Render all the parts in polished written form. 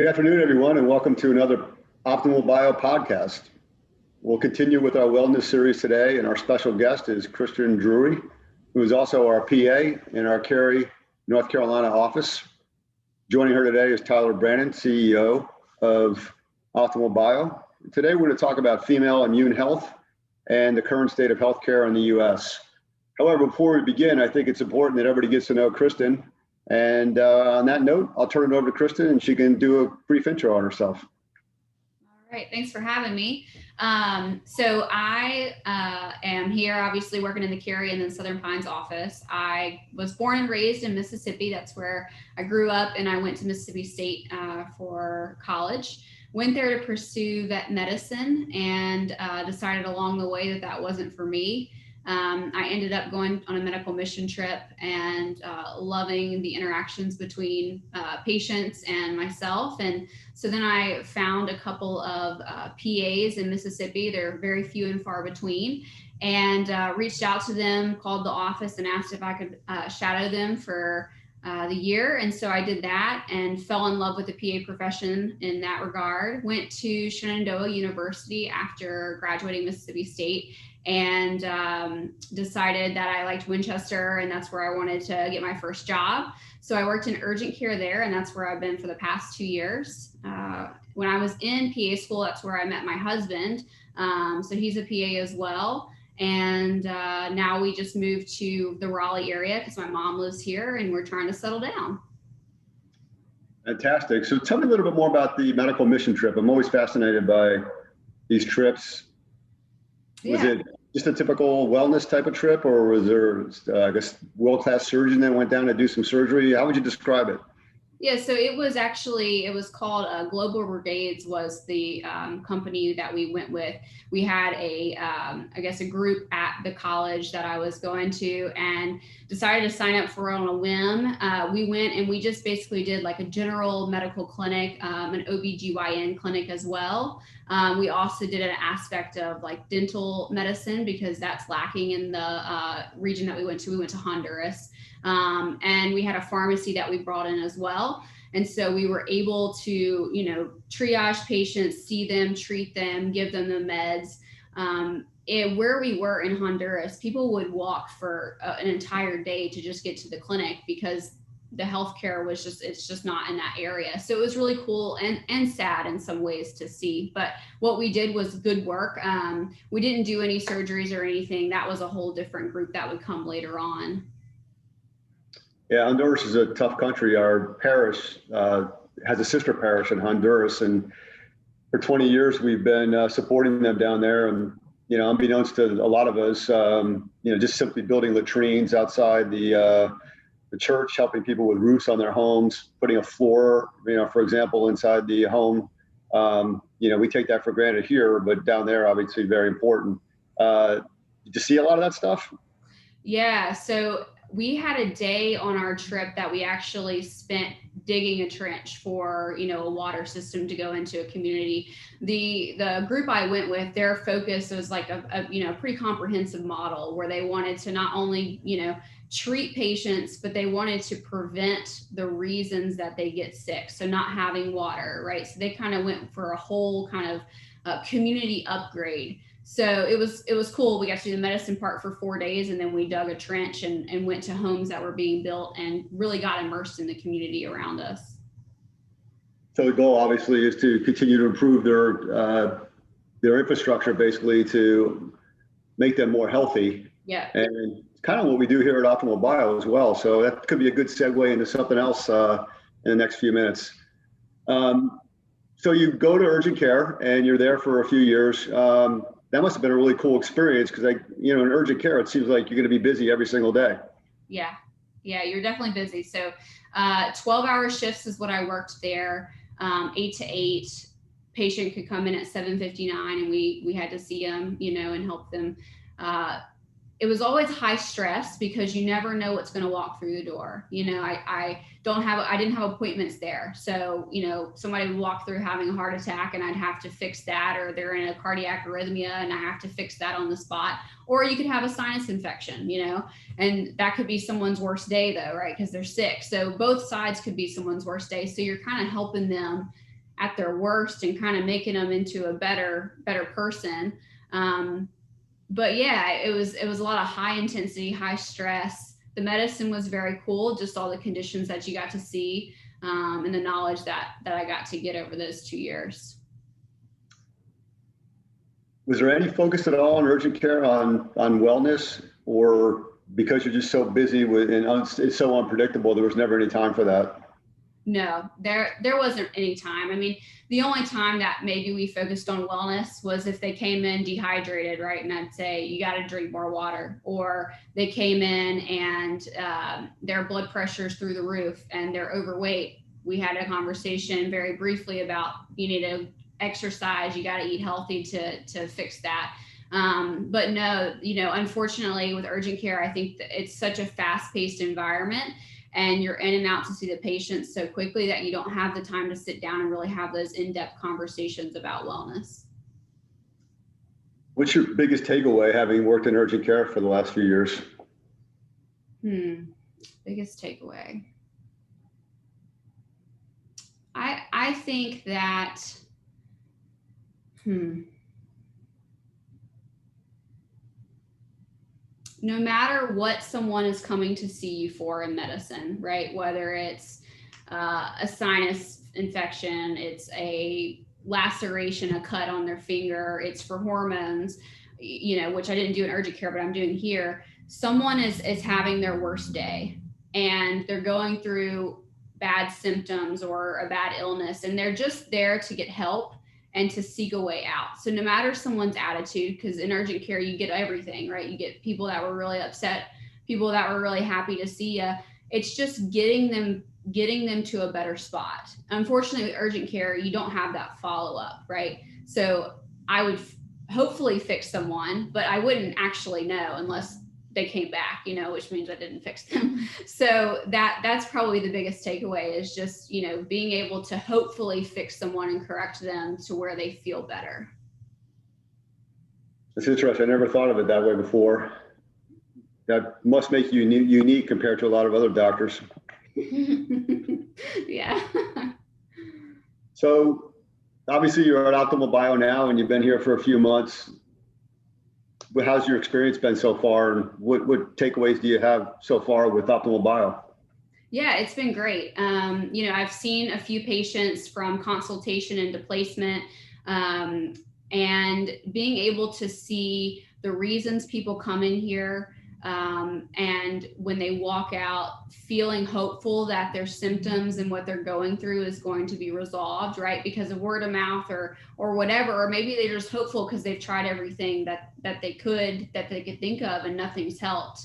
Good afternoon, everyone, and welcome to another Optimal Bio podcast. We'll continue with our wellness series today, and our special guest is Kristen Drury, who is also our PA in our Cary, North Carolina office. Joining her today is Tyler Brannon, CEO of Optimal Bio. Today, we're going to talk about female immune health and the current state of healthcare in the U.S. However, before we begin, I think it's important that everybody gets to know Kristen. And on that note, I'll turn it over to Kristen and she can do a brief intro on herself. All right, thanks for having me. So I am here obviously working in the Cary and then Southern Pines office. I was born and raised in Mississippi. That's where I grew up, and I went to Mississippi State for college. Went there to pursue vet medicine and decided along the way that that wasn't for me. I ended up going on a medical mission trip and loving the interactions between patients and myself. And so then I found a couple of PAs in Mississippi. They're very few and far between, and reached out to them, called the office and asked if I could shadow them for the year. And so I did that and fell in love with the PA profession in that regard. Went to Shenandoah University after graduating Mississippi State, and decided that I liked Winchester and that's where I wanted to get my first job. So I worked in urgent care there, and that's where I've been for the past 2 years. When I was in PA school, that's where I met my husband. So he's a PA as well. And now we just moved to the Raleigh area because my mom lives here and we're trying to settle down. Fantastic. So tell me a little bit more about the medical mission trip. I'm always fascinated by these trips. Was it just a typical wellness type of trip, or was there, I guess, world-class surgeon that went down to do some surgery? How would you describe it? Yeah, so it was called Global Brigades was the company that we went with. We had a group at the college that I was going to and decided to sign up for on a whim. We went and we just basically did like a general medical clinic, an OBGYN clinic as well. We also did an aspect of like dental medicine because that's lacking in the region that we went to. We went to Honduras. And we had a pharmacy that we brought in as well. And so we were able to, triage patients, see them, treat them, give them the meds. And where we were in Honduras, people would walk for an entire day to just get to the clinic because the healthcare it's just not in that area. So it was really cool and sad in some ways to see. But what we did was good work. We didn't do any surgeries or anything. That was a whole different group that would come later on. Yeah, Honduras is a tough country. Our parish has a sister parish in Honduras, and for 20 years we've been supporting them down there. And unbeknownst to a lot of us, just simply building latrines outside the church, helping people with roofs on their homes, putting a floor, for example, inside the home. We take that for granted here, but down there, obviously, very important. Did you see a lot of that stuff? Yeah. So we had a day on our trip that we actually spent digging a trench for, a water system to go into a community. The group I went with, their focus was like a pretty comprehensive model where they wanted to not only, treat patients, but they wanted to prevent the reasons that they get sick. So not having water, right? So they kind of went for a whole kind of community upgrade. So it was cool. We got to do the medicine part for 4 days, and then we dug a trench and went to homes that were being built and really got immersed in the community around us. So the goal obviously is to continue to improve their infrastructure, basically to make them more healthy. Yeah. And it's kind of what we do here at Optimal Bio as well. So that could be a good segue into something else in the next few minutes. So you go to urgent care and you're there for a few years. That must have been a really cool experience because, in urgent care, it seems like you're going to be busy every single day. Yeah, you're definitely busy. So 12-hour shifts is what I worked there, 8 to 8. Patient could come in at 7:59 and we had to see them, and help them. It was always high stress because you never know what's going to walk through the door. I didn't have appointments there. So, somebody would walk through having a heart attack and I'd have to fix that, or they're in a cardiac arrhythmia and I have to fix that on the spot. Or you could have a sinus infection, and that could be someone's worst day though, right? Because they're sick. So both sides could be someone's worst day. So you're kind of helping them at their worst and kind of making them into a better person. But yeah, it was a lot of high intensity, high stress. The medicine was very cool, just all the conditions that you got to see, and the knowledge that I got to get over those 2 years. Was there any focus at all in urgent care on wellness, or because you're just so busy with and it's so unpredictable, there was never any time for that? No, there wasn't any time. I mean, the only time that maybe we focused on wellness was if they came in dehydrated, right? And I'd say, you got to drink more water. Or they came in and their blood pressure's through the roof and they're overweight. We had a conversation very briefly about, you need to exercise, you got to eat healthy to fix that. But no, unfortunately with urgent care, I think that it's such a fast-paced environment, and you're in and out to see the patients so quickly that you don't have the time to sit down and really have those in-depth conversations about wellness. What's your biggest takeaway having worked in urgent care for the last few years? Biggest takeaway. I think that, no matter what someone is coming to see you for in medicine, right? Whether it's a sinus infection, it's a laceration, a cut on their finger, it's for hormones, which I didn't do in urgent care, but I'm doing here. Someone is having their worst day and they're going through bad symptoms or a bad illness, and they're just there to get help and to seek a way out. So no matter someone's attitude, because in urgent care, you get everything, right? You get people that were really upset, people that were really happy to see you. It's just getting them to a better spot. Unfortunately, with urgent care, you don't have that follow-up, right? So I would hopefully fix someone, but I wouldn't actually know unless they came back, which means I didn't fix them. So that's probably the biggest takeaway, is just, being able to hopefully fix someone and correct them to where they feel better. That's interesting. I never thought of it that way before. That must make you unique compared to a lot of other doctors. Yeah. So obviously you're at Optimal Bio now and you've been here for a few months. How's your experience been so far, and what takeaways do you have so far with Optimal Bio? Yeah, it's been great. I've seen a few patients from consultation into placement, and being able to see the reasons people come in here, and when they walk out feeling hopeful that their symptoms and what they're going through is going to be resolved, right? Because of word of mouth or whatever, or maybe they're just hopeful because they've tried everything that they could think of and nothing's helped.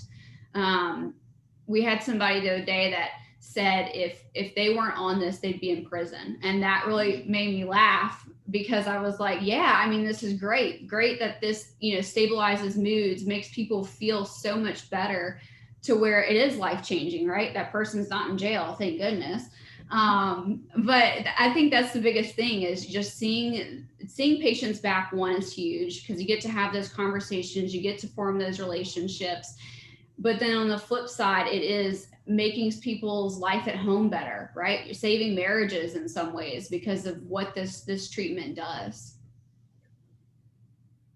We had somebody the other day that said if they weren't on this, they'd be in prison. And that really made me laugh, because I was like, yeah, I mean, this is great that this, stabilizes moods, makes people feel so much better to where it is life-changing, right? That person's not in jail, thank goodness. But I think that's the biggest thing, is just seeing patients back. One is huge, because you get to have those conversations, you get to form those relationships. But then on the flip side, it is making people's life at home better, right? You're saving marriages in some ways because of what this treatment does.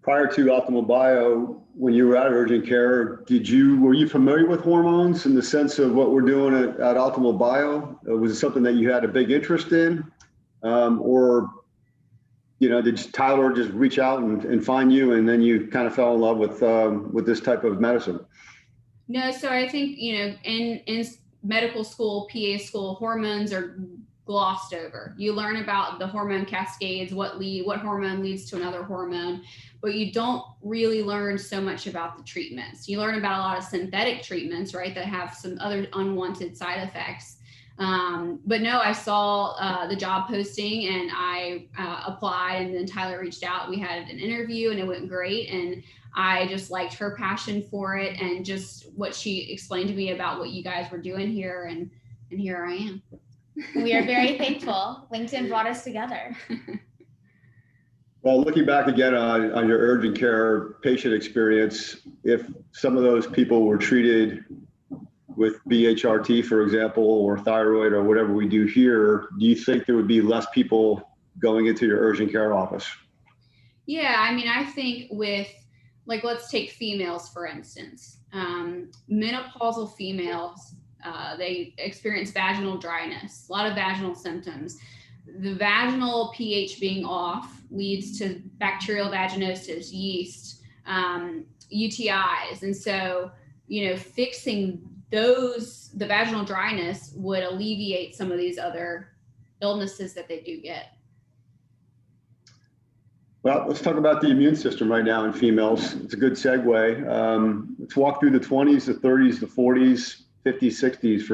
Prior to Optimal Bio, when you were at urgent care, were you familiar with hormones in the sense of what we're doing at Optimal Bio? Was it something that you had a big interest in? Or did Tyler just reach out and find you, and then you kind of fell in love with this type of medicine? No, so I think, in medical school, PA school, hormones are glossed over. You learn about the hormone cascades, what hormone leads to another hormone, but you don't really learn so much about the treatments. You learn about a lot of synthetic treatments, right, that have some other unwanted side effects. But no, I saw the job posting and I applied, and then Tyler reached out. We had an interview and it went great. And I just liked her passion for it and just what she explained to me about what you guys were doing here. And here I am. We are very thankful. LinkedIn brought us together. Well, looking back again on your urgent care patient experience, if some of those people were treated with BHRT, for example, or thyroid or whatever we do here, do you think there would be less people going into your urgent care office? Yeah, I mean, I think with, like, let's take females, for instance. Menopausal females, they experience vaginal dryness, a lot of vaginal symptoms. The vaginal pH being off leads to bacterial vaginosis, yeast, UTIs. And so, fixing the vaginal dryness would alleviate some of these other illnesses that they do get. Well, let's talk about the immune system right now in females. It's a good segue. Let's walk through the 20s, the 30s, the 40s, 50s, 60s,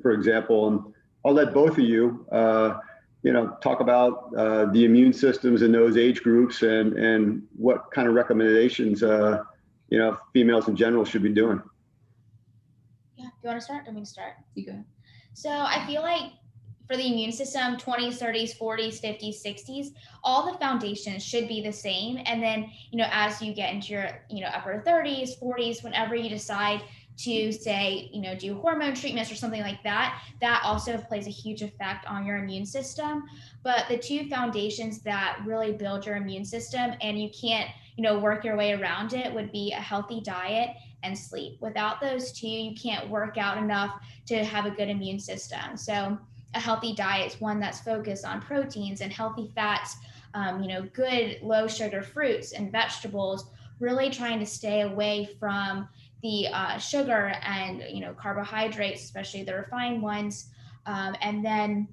for example. And I'll let both of you, talk about the immune systems in those age groups and what kind of recommendations, females in general should be doing. Yeah, do you want to start? Or me to start? You go. So I feel like for the immune system, 20s, 30s, 40s, 50s, 60s, all the foundations should be the same. And then, as you get into your, upper 30s, 40s, whenever you decide to say, do hormone treatments or something like that, that also plays a huge effect on your immune system. But the two foundations that really build your immune system, and you can't, work your way around it, would be a healthy diet and sleep. Without those two, you can't work out enough to have a good immune system. So a healthy diet is one that's focused on proteins and healthy fats, good low sugar fruits and vegetables, really trying to stay away from the sugar and carbohydrates, especially the refined ones, and then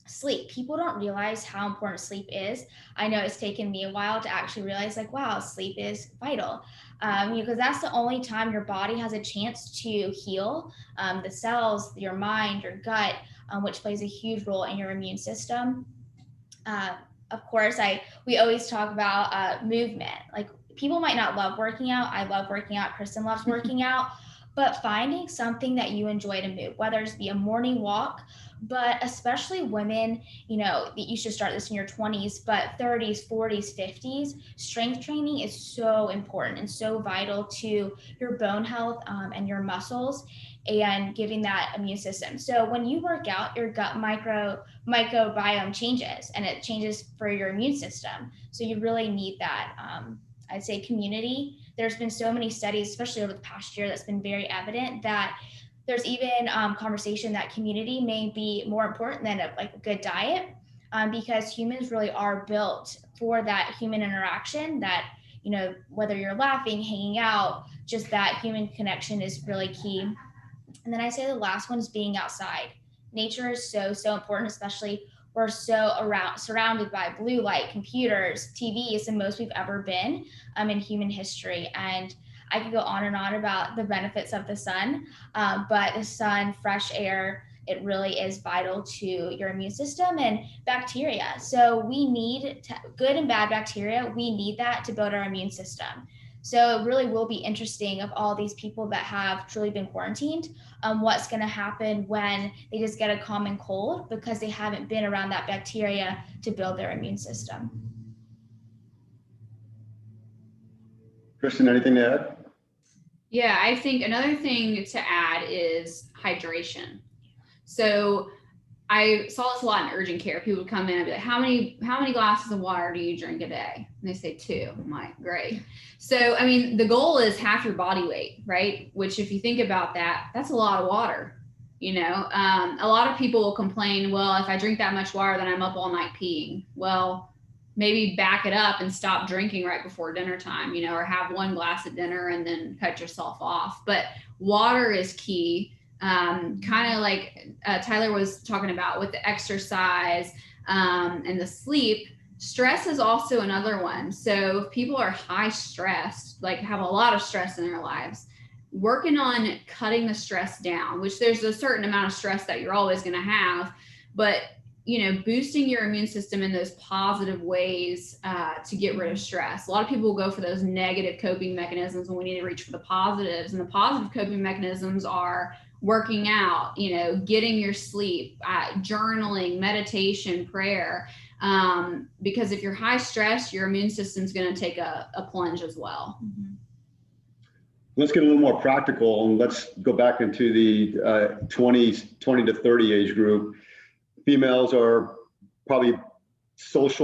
sleep. People don't realize how important sleep is. I know it's taken me a while to actually realize, like, wow, sleep is vital, because that's the only time your body has a chance to heal the cells, your mind, your gut, which plays a huge role in your immune system. Of course, we always talk about movement. Like, people might not love working out. I love working out. Kristen loves working out. But finding something that you enjoy to move, whether it's be a morning walk, but especially women, you should start this in your 20s, but 30s, 40s, 50s, strength training is so important and so vital to your bone health and your muscles and giving that immune system. So when you work out, your gut microbiome changes, and it changes for your immune system. So you really need that. I'd say community. There's been so many studies, especially over the past year, that's been very evident that there's even conversation that community may be more important than a good diet, because humans really are built for that human interaction, that, whether you're laughing, hanging out, just that human connection is really key. And then I say the last one is being outside. Nature is so, so important, especially we're so surrounded by blue light, computers, TVs, the most we've ever been in human history. And I could go on and on about the benefits of the sun, but the sun, fresh air, it really is vital to your immune system and bacteria. So we need good and bad bacteria. We need that to build our immune system. So it really will be interesting of all these people that have truly been quarantined, what's going to happen when they just get a common cold because they haven't been around that bacteria to build their immune system. Kristen, anything to add? Yeah, I think another thing to add is hydration. So I saw this a lot in urgent care. People would come in and be like, how many glasses of water do you drink a day? And they say 2. I'm like, great. So, I mean, the goal is half your body weight, right? Which, if you think about that, that's a lot of water. A lot of people will complain, well, if I drink that much water, then I'm up all night peeing. Well, maybe back it up and stop drinking right before dinner time, or have 1 glass at dinner and then cut yourself off. But water is key. Kind of like Tyler was talking about with the exercise and the sleep. Stress is also another one. So if people are high stressed, like have a lot of stress in their lives, working on cutting the stress down, which there's a certain amount of stress that you're always going to have, but boosting your immune system in those positive ways to get rid of stress. A lot of people will go for those negative coping mechanisms when we need to reach for the positives. And the positive coping mechanisms are working out, getting your sleep, journaling, meditation, prayer. Because if you're high stress, your immune system's going to take a plunge as well. Mm-hmm. Let's get a little more practical, and let's go back into the 20 to 30 age group. Females are probably most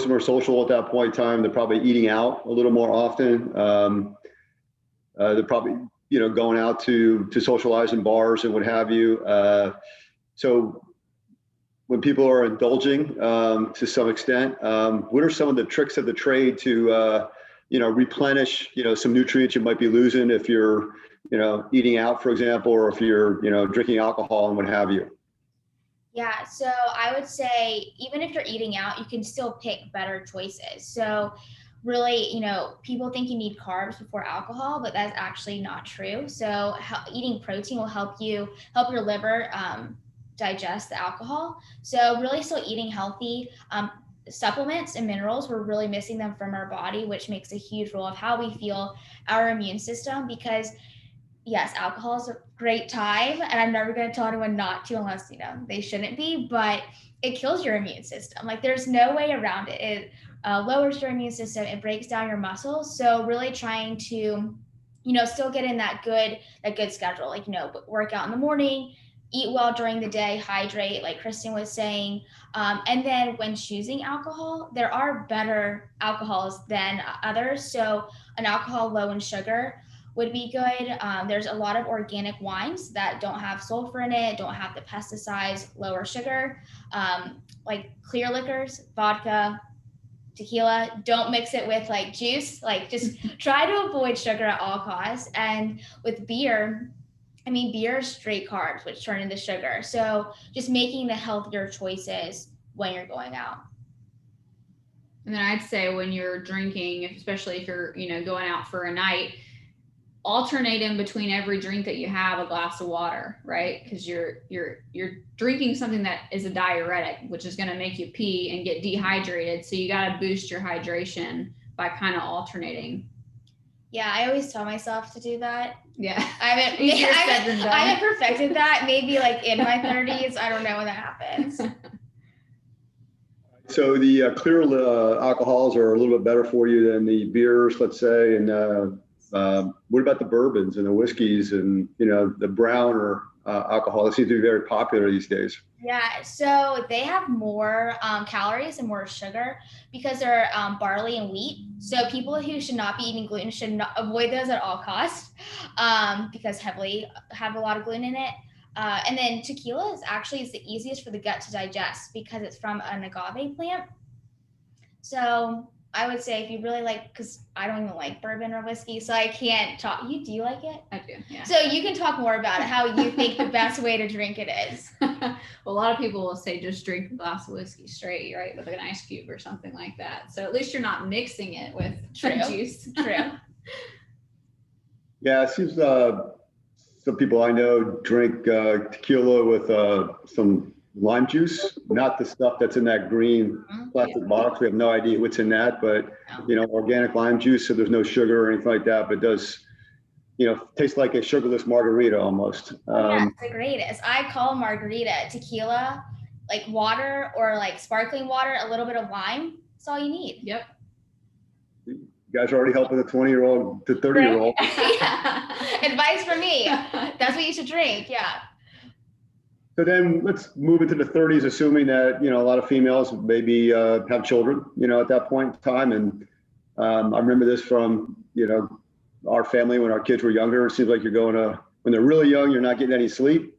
of them are social at that point in time. They're probably eating out a little more often. They're probably, going out to socialize in bars and what have you. So when people are indulging to some extent, what are some of the tricks of the trade to, replenish, some nutrients you might be losing if you're, eating out, for example, or if you're, drinking alcohol and what have you? Yeah, so I would say even if you're eating out, you can still pick better choices. So really, people think you need carbs before alcohol, but that's actually not true. So eating protein will help your liver digest the alcohol. So really still eating healthy. Supplements and minerals, we're really missing them from our body, which makes a huge role of how we feel, our immune system, because yes, alcohol is a great time, and I'm never going to tell anyone not to unless, they shouldn't be, but it kills your immune system. Like there's no way around it. It lowers your immune system. It breaks down your muscles. So really trying to, still get in that good schedule, like, work out in the morning, eat well during the day, hydrate, like Kristen was saying. And then when choosing alcohol, there are better alcohols than others. So an alcohol low in sugar would be good. There's a lot of organic wines that don't have sulfur in it, don't have the pesticides, lower sugar, like clear liquors, vodka, tequila. Don't mix it with like juice. Like just try to avoid sugar at all costs. And with beer, beer is straight carbs, which turn into sugar. So just making the healthier choices when you're going out. And then I'd say when you're drinking, especially if you're, going out for a night, alternate in between every drink that you have a glass of water, right? Because you're drinking something that is a diuretic, which is going to make you pee and get dehydrated. So you got to boost your hydration by kind of alternating. Yeah, I always tell myself to do that. Yeah, I haven't perfected that. Maybe like in my 30s. I don't know when that happens. So the clear alcohols are a little bit better for you than the beers, let's say, and what about the bourbons and the whiskeys and, the browner alcohol? That seems to be very popular these days. Yeah, so they have more calories and more sugar because they're barley and wheat. So people who should not be eating gluten should not avoid those at all costs because heavily have a lot of gluten in it. And then tequila is the easiest for the gut to digest because it's from an agave plant. So I would say if you really like, because I don't even like bourbon or whiskey, so I can't talk. Do you like it? I do, yeah. So you can talk more about it, how you think the best way to drink it is. Well, a lot of people will say just drink a glass of whiskey straight, right, with like an ice cube or something like that. So at least you're not mixing it with juice. True. Yeah, it seems some people I know drink tequila with some lime juice, not the stuff that's in that green plastic box. We have no idea what's in that, but organic lime juice, so there's no sugar or anything like that, but it does, taste like a sugarless margarita almost. Yeah, it's the greatest. I call margarita tequila, like water or like sparkling water, a little bit of lime. That's all you need. Yep. You guys are already helping a 20-year-old to 30-year-old. Yeah. Advice from me. That's what you should drink. Yeah. So then let's move into the 30s, assuming that, a lot of females maybe have children, at that point in time. And I remember this from, our family when our kids were younger. It seems like when they're really young, you're not getting any sleep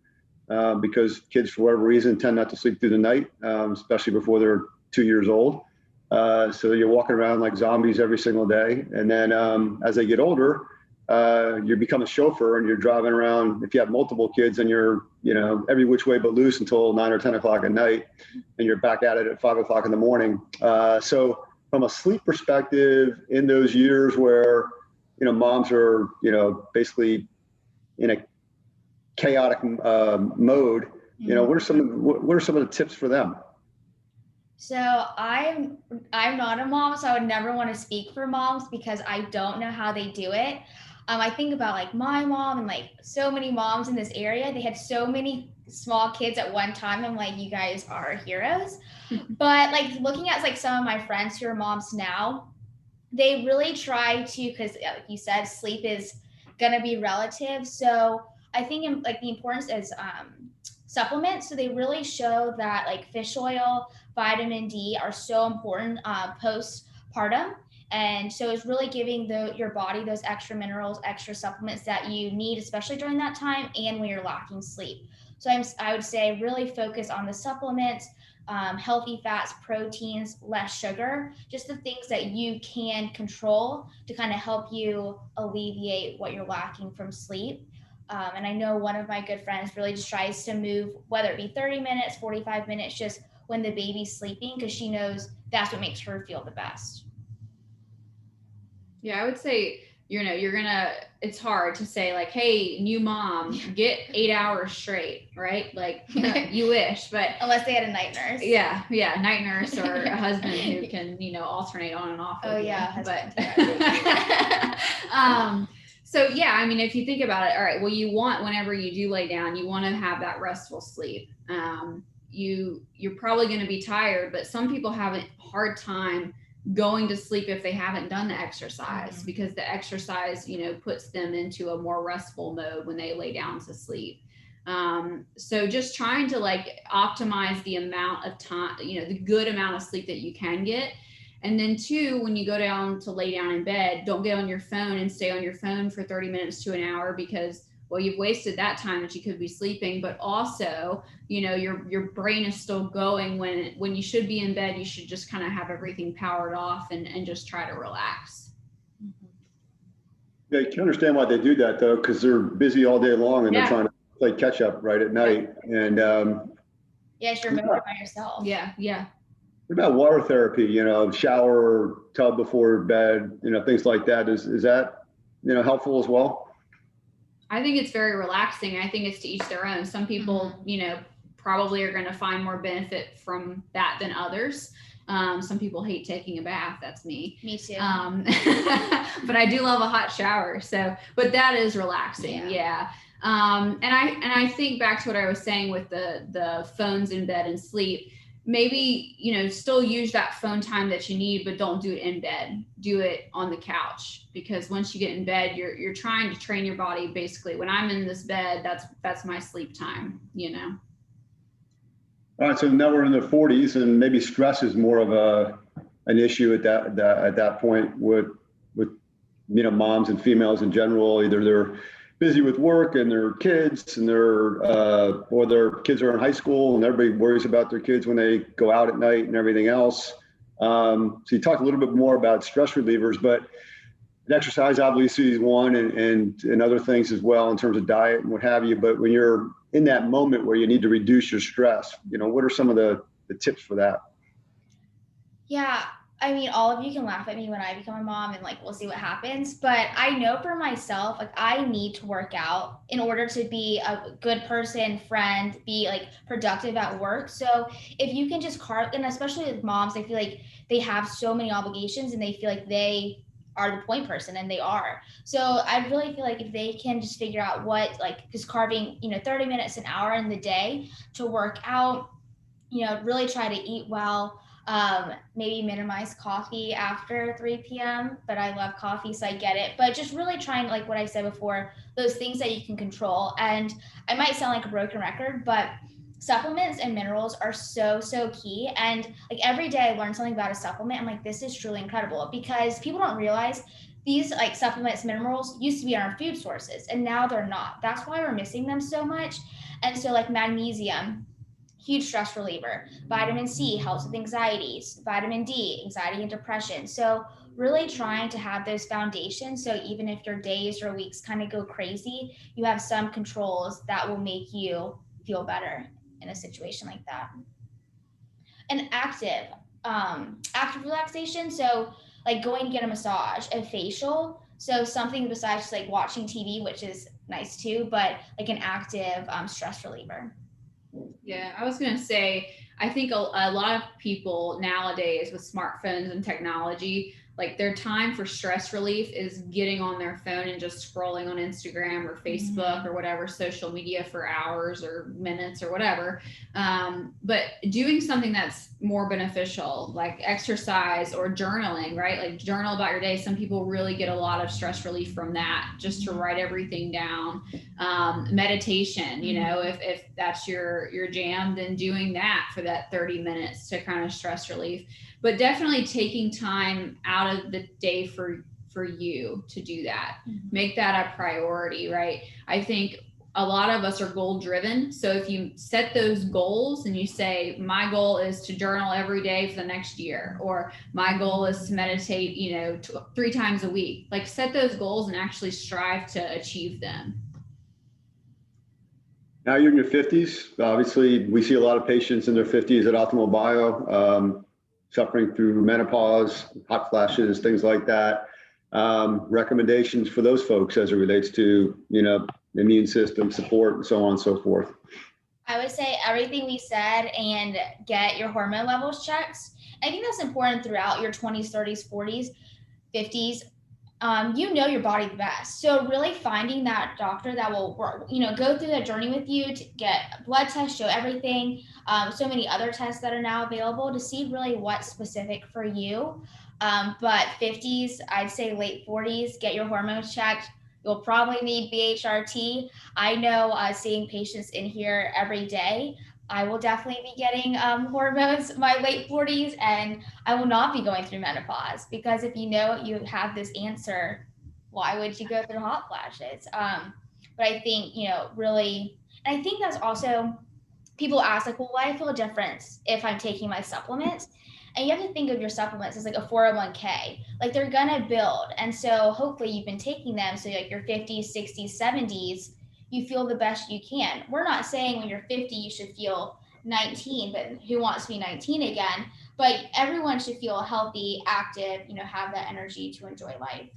because kids, for whatever reason, tend not to sleep through the night, especially before they're 2 years old. So you're walking around like zombies every single day. And then as they get older, you become a chauffeur and you're driving around. If you have multiple kids and you're, every which way but loose until 9 or 10 o'clock at night, and you're back at it at 5 o'clock in the morning. So from a sleep perspective, in those years where, moms are, basically in a chaotic mode, what are some of the tips for them? So I'm not a mom, so I would never want to speak for moms because I don't know how they do it. I think about like my mom and like so many moms in this area. They had so many small kids at one time. I'm like, you guys are heroes. But like looking at like some of my friends who are moms now, they really try to, because like you said, sleep is gonna be relative. So I think like the importance is supplements. So they really show that like fish oil, vitamin D are so important postpartum. And so it's really giving your body those extra minerals, extra supplements that you need, especially during that time and when you're lacking sleep. So I would say really focus on the supplements, healthy fats, proteins, less sugar, just the things that you can control to kind of help you alleviate what you're lacking from sleep. And I know one of my good friends really just tries to move, whether it be 30 minutes, 45 minutes, just when the baby's sleeping, because she knows that's what makes her feel the best. Yeah, I would say, it's hard to say like, hey, new mom, get 8 hours straight, right? Like you wish, but unless they had a night nurse. Yeah, night nurse or a husband who can, alternate on and off. Oh yeah, but so yeah, I mean, if you think about it, all right, well, you want, whenever you do lay down, you want to have that restful sleep. You're probably going to be tired, but some people have a hard time going to sleep if they haven't done the exercise, because the exercise, puts them into a more restful mode when they lay down to sleep. So just trying to like optimize the amount of time, the good amount of sleep that you can get. And then 2, when you go down to lay down in bed, don't get on your phone and stay on your phone for 30 minutes to an hour, because well, you've wasted that time that you could be sleeping, but also, your brain is still going when you should be in bed. You should just kind of have everything powered off and just try to relax. Yeah, you can understand why they do that though, because they're busy all day long and they're trying to play catch up right at night. And yes, you're moving by yourself. Yeah. What about water therapy? Shower, tub before bed, things like that. Is that helpful as well? I think it's very relaxing. I think it's to each their own. Some people, probably are going to find more benefit from that than others. Some people hate taking a bath. That's me. Me too. But I do love a hot shower. But that is relaxing. Yeah. And I think back to what I was saying with the phones in bed and sleep. Maybe, still use that phone time that you need, but don't do it in bed. Do it on the couch, because once you get in bed, you're trying to train your body. Basically, when I'm in this bed, that's my sleep time, All right, so now we're in the 40s, and maybe stress is more of an issue at that point with moms and females in general. Either they're busy with work and their kids, and or their kids are in high school, and everybody worries about their kids when they go out at night and everything else. So you talked a little bit more about stress relievers, but exercise obviously is one, and other things as well in terms of diet and what have you. But when you're in that moment where you need to reduce your stress, what are some of the tips for that? Yeah. I mean, all of you can laugh at me when I become a mom, and like, we'll see what happens. But I know for myself, like, I need to work out in order to be a good person, friend, be like productive at work. So if you can just and especially with moms, I feel like they have so many obligations and they feel like they are the point person, and they are. So I really feel like if they can just figure out what, like, just carving, 30 minutes, an hour in the day to work out, really try to eat well. Maybe minimize coffee after 3 p.m., but I love coffee, so I get it. But just really trying, like what I said before, those things that you can control. And I might sound like a broken record, but supplements and minerals are so key. And like every day I learn something about a supplement. I'm like, this is truly incredible, because people don't realize these like supplements, minerals used to be our food sources, and now they're not. That's why we're missing them so much. And so like magnesium, huge stress reliever. Vitamin C helps with anxieties. Vitamin D, anxiety and depression. So really trying to have those foundations, so even if your days or weeks kind of go crazy, you have some controls that will make you feel better in a situation like that. And active relaxation. So like going to get a massage, a facial. So something besides just like watching TV, which is nice too, but like an active stress reliever. Yeah, I was going to say, I think a lot of people nowadays with smartphones and technology Like their time for stress relief is getting on their phone and just scrolling on Instagram or Facebook or whatever social media for hours or minutes or whatever. But doing something that's more beneficial, like exercise or journaling, right? Like journal about your day. Some people really get a lot of stress relief from that, just to write everything down. Meditation, you know, if that's your jam, then doing that for that 30 minutes to kind of stress relief. But definitely taking time out of the day for you to do that. Make that a priority, right? I think a lot of us are goal driven. So if you set those goals and you say, my goal is to journal every day for the next year, or my goal is to meditate, you know, 3 times a week, like set those goals and actually strive to achieve them. Now you're in your 50s. Obviously, we see a lot of patients in their 50s at Optimal Bio, suffering through menopause, hot flashes, things like that. Recommendations for those folks as it relates to, you know, immune system support and so on and so forth. I would say everything we said, and get your hormone levels checked. I think that's important throughout your 20s, 30s, 40s, 50s. You know your body the best. So really finding that doctor that will, you know, go through that journey with you to get blood tests, show everything. So many other tests that are now available to see really what's specific for you. But 50s, I'd say late 40s, get your hormones checked. You'll probably need BHRT. I know seeing patients in here every day, I will definitely be getting hormones in my late 40s, and I will not be going through menopause, because if you know you have this answer, why would you go through hot flashes? But I think, you know, really, and I think that's also, people ask like, well, why do I feel a difference if I'm taking my supplements? And you have to think of your supplements as like a 401k, like they're gonna build. And so hopefully you've been taking them, so like your 50s, 60s, 70s, you feel the best you can. We're not saying when you're 50 you should feel 19, but who wants to be 19 again? But everyone should feel healthy, active, you know, have that energy to enjoy life.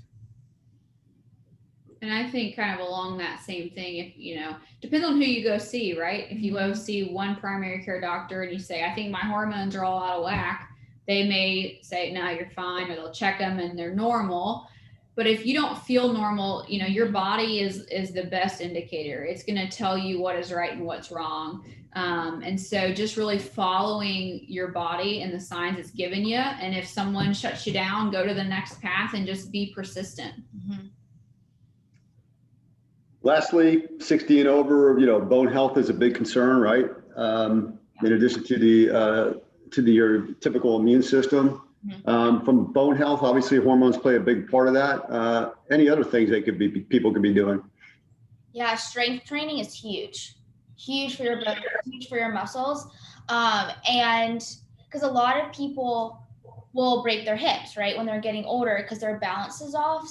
And I think kind of along that same thing, if, you know, depends on who you go see, right? If you go see one primary care doctor and you say, I think my hormones are all out of whack, they may say, no, you're fine, or they'll check them and they're normal. But if you don't feel normal, you know, your body is the best indicator. It's going to tell you what is right and what's wrong. And so just really following your body and the signs it's given you. And if someone shuts you down, go to the next path and just be persistent. Lastly, 60 and over, you know, bone health is a big concern, right? In addition to your typical immune system. From bone health, obviously hormones play a big part of that. Any other things that people could be doing? Yeah, strength training is huge for your bones, huge for your muscles. And because a lot of people will break their hips, right, when they're getting older because their balance is off.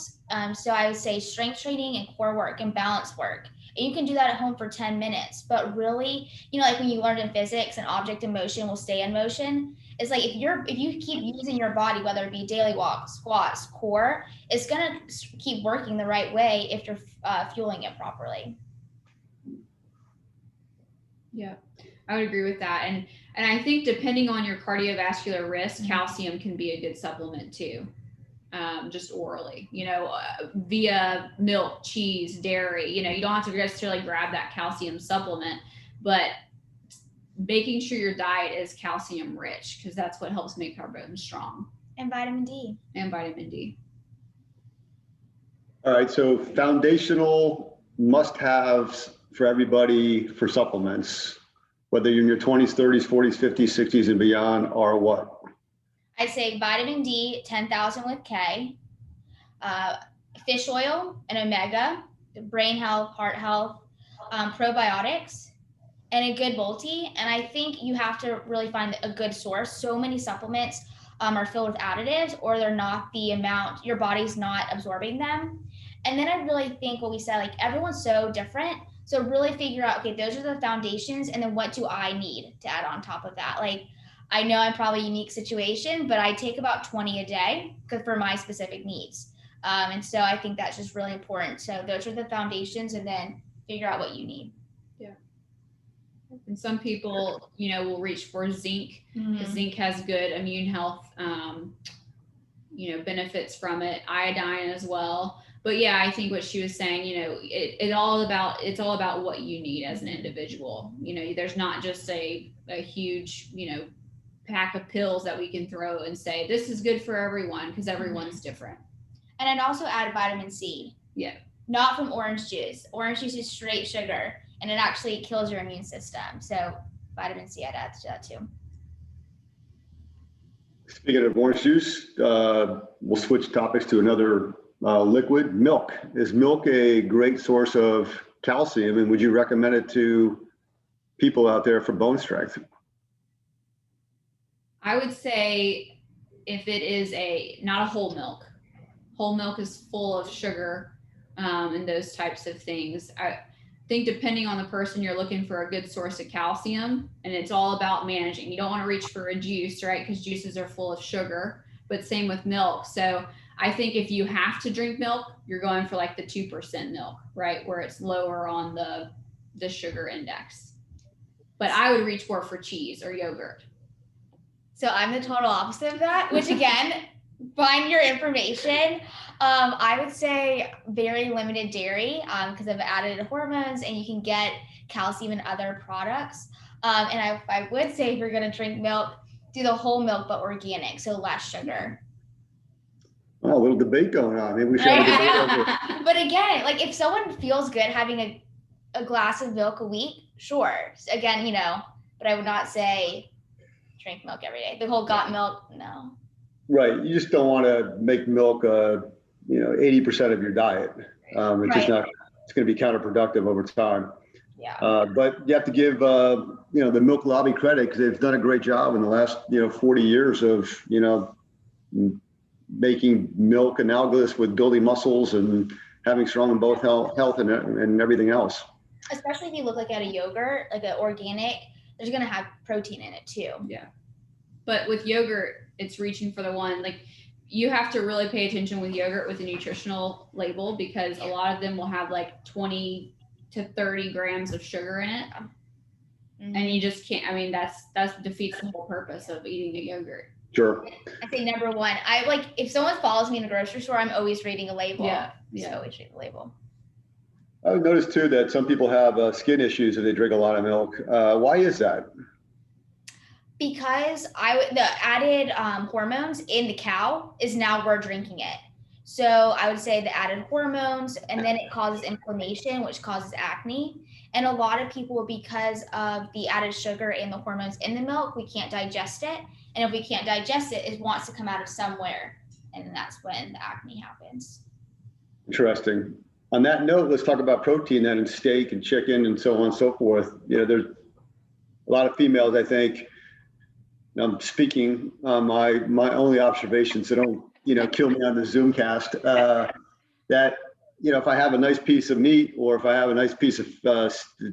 So I would say strength training and core work and balance work. And you can do that at home for 10 minutes, but really, you know, like when you learned in physics, an object in motion will stay in motion. It's like if you keep using your body, whether it be daily walks, squats, core, it's gonna keep working the right way if you're fueling it properly. Yeah, I would agree with that. And I think depending on your cardiovascular risk, calcium can be a good supplement too. Just orally, you know, via milk, cheese, dairy, you know, you don't have to necessarily grab that calcium supplement, but making sure your diet is calcium rich, because that's what helps make our bones strong. And vitamin D. All right, so foundational must-haves for everybody for supplements, whether you're in your 20s, 30s, 40s, 50s, 60s, and beyond, are what? I say vitamin D, 10,000 with K, fish oil and omega, brain health, heart health, probiotics, and a good multi. And I think you have to really find a good source. So many supplements are filled with additives, or they're not the amount, your body's not absorbing them. And then I really think what we said, like everyone's so different. So really figure out, okay, those are the foundations. And then what do I need to add on top of that? Like, I know I'm probably a unique situation, but I take about 20 a day for my specific needs. And so I think that's just really important. So those are the foundations, and then figure out what you need. Yeah. And some people, you know, will reach for zinc. Zinc has good immune health benefits from it, iodine as well. But yeah, I think what she was saying, it's all about what you need as an individual. There's not just a huge, pack of pills that we can throw and say, this is good for everyone, because everyone's different. And I'd also add vitamin C. Yeah. Not from orange juice. Orange juice is straight sugar, and it actually kills your immune system. So vitamin C, I'd add to that too. Speaking of orange juice, we'll switch topics to another liquid, milk. Is milk a great source of calcium, and would you recommend it to people out there for bone strength? I would say if it is not a whole milk is full of sugar and those types of things. I think depending on the person, you're looking for a good source of calcium, and it's all about managing. You don't want to reach for a juice, right? Because juices are full of sugar, but same with milk. So I think if you have to drink milk, you're going for like the 2% milk, right? Where it's lower on the sugar index. But I would reach more for cheese or yogurt. So I'm the total opposite of that, which again, find your information. I would say very limited dairy because of added hormones, and you can get calcium in other products. And I would say if you're going to drink milk, do the whole milk, but organic, so less sugar. Oh, a little debate going on. Maybe we should have a debate. But again, like if someone feels good having a glass of milk a week, sure. Again, but I would not say drink milk every day. The whole got milk, no. Right. You just don't want to make milk, 80% of your diet. It's just not, it's going to be counterproductive over time. Yeah. But you have to give, the milk lobby credit, because they've done a great job in the last, 40 years of, making milk analogous with building muscles and having strong both health and everything else. Especially if you look like at a yogurt, like an organic, there's going to have protein in it too. Yeah. But with yogurt, it's reaching for the one, like you have to really pay attention with yogurt with the nutritional label, because a lot of them will have like 20 to 30 grams of sugar in it. Mm-hmm. And you just can't, that defeats the whole purpose of eating a yogurt. Sure. I think number one, if someone follows me in a grocery store, I'm always reading a label. Yeah. So I always read the label. I would notice too that some people have skin issues if they drink a lot of milk. Why is that? Because the added hormones in the cow is now we're drinking it. So I would say the added hormones, and then it causes inflammation, which causes acne. And a lot of people, because of the added sugar and the hormones in the milk, we can't digest it. And if we can't digest it, it wants to come out of somewhere. And that's when the acne happens. Interesting. On that note, let's talk about protein then in steak and chicken and so on and so forth. There's a lot of females, I think, I'm speaking my only observation, so don't, kill me on the Zoom cast, that, if I have a nice piece of meat or if I have a nice piece of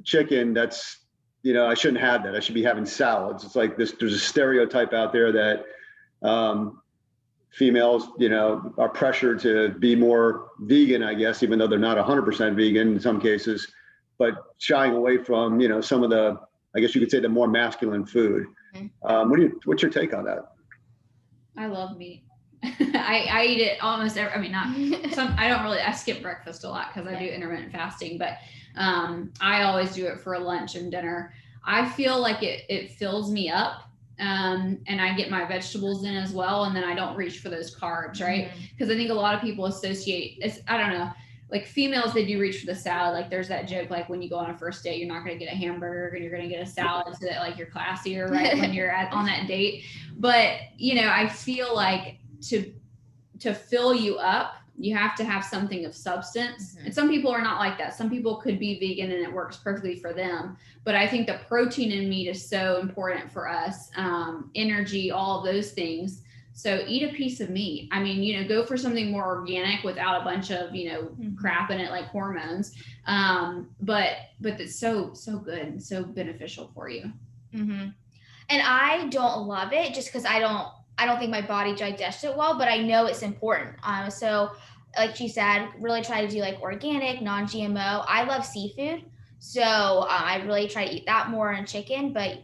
chicken, that's, I shouldn't have that. I should be having salads. It's like there's a stereotype out there that females, are pressured to be more vegan, I guess, even though they're not 100% vegan in some cases, but shying away from, some of the, I guess you could say, the more masculine food. Mm-hmm. What's your take on that? I love meat. I eat it almost every, I skip breakfast a lot because I do intermittent fasting, but I always do it for lunch and dinner. I feel like it fills me up. And I get my vegetables in as well. And then I don't reach for those carbs, right? Because I think a lot of people associate, I don't know, like females, they do reach for the salad. Like there's that joke, like when you go on a first date, you're not going to get a hamburger and you're going to get a salad so that like you're classier, right? When you're on that date. But, I feel like to fill you up, you have to have something of substance. Mm-hmm. And some people are not like that. Some people could be vegan and it works perfectly for them. But I think the protein in meat is so important for us. Energy, all of those things. So eat a piece of meat. Go for something more organic without a bunch of, crap in it like hormones. But it's so good and so beneficial for you. Mm-hmm. And I don't love it just because I don't think my body digests it well, but I know it's important. So like she said, really try to do like organic, non-GMO. I love seafood. So I really try to eat that more, and chicken, but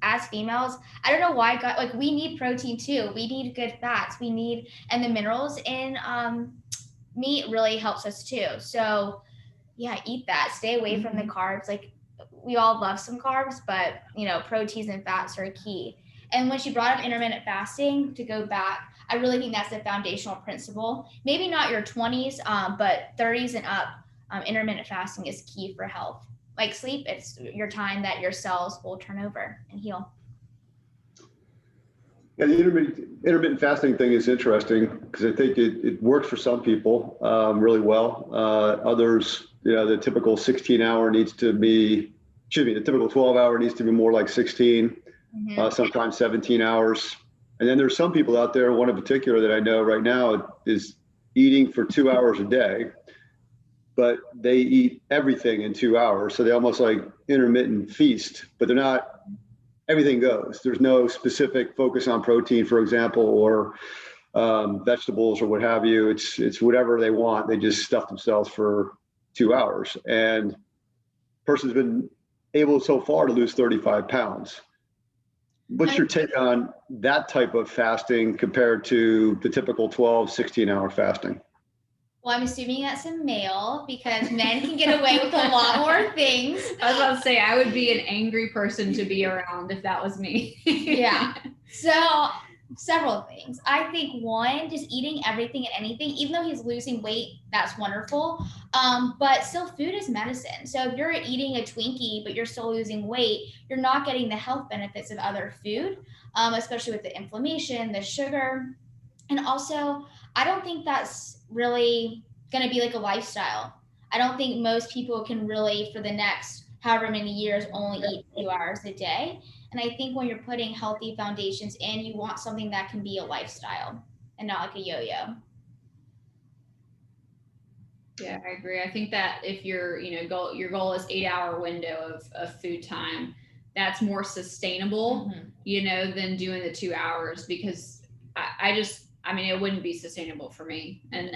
as females, I don't know why God, like we need protein too. We need good fats. And the minerals in meat really helps us too. So yeah, eat that. Stay away from the carbs. Like we all love some carbs, but proteins and fats are key. And when she brought up intermittent fasting, to go back, I really think that's the foundational principle. Maybe not your 20s, but 30s and up, intermittent fasting is key for health. Like sleep, it's your time that your cells will turn over and heal. Yeah, the intermittent fasting thing is interesting because I think it works for some people really well. Others, the typical 16-hour needs to be, the typical 12-hour needs to be more like 16, sometimes 17 hours. And then there's some people out there, one in particular that I know right now is eating for 2 hours a day, but they eat everything in 2 hours. So they almost like intermittent feast, but they're not. Everything goes. There's no specific focus on protein, for example, or vegetables or what have you. It's whatever they want. They just stuff themselves for 2 hours. And the person's been able so far to lose 35 pounds. What's your take on that type of fasting compared to the typical 12, 16-hour fasting? Well, I'm assuming that's a male because men can get away with a lot more things. I was about to say, I would be an angry person to be around if that was me. Yeah. So several things. I think one, just eating everything and anything, even though he's losing weight, that's wonderful. But still food is medicine. So if you're eating a Twinkie, but you're still losing weight, you're not getting the health benefits of other food, especially with the inflammation, the sugar. And also, I don't think that's really going to be like a lifestyle. I don't think most people can really, for the next however many years, only eat 2 hours a day. And I think when you're putting healthy foundations in, you want something that can be a lifestyle and not like a yo-yo. Yeah, I agree. I think that if your goal is 8-hour window of food time, that's more sustainable, than doing the 2 hours, because it wouldn't be sustainable for me. And